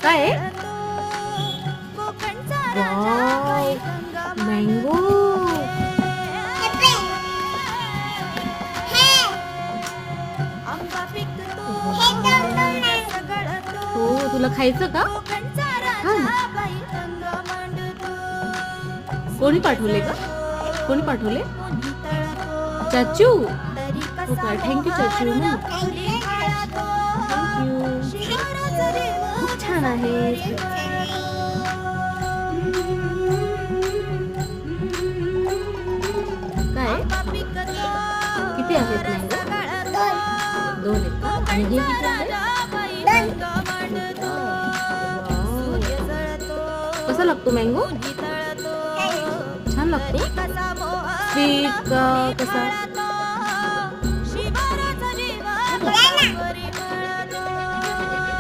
काय आहे? Wow, mango. हो, तुला खायचं का? खा ना. कोणी पाठवले का? कोणी पाठवले? चाचू. हो का? थँक्यू चाचू. थँक्यू. खूप छान आहे. काय? किती आहेत मँगो? दोन आहेत का? आणि हे किती आहे? कसा लागतो मँगो? छान लागतो. स्वीट का कसा?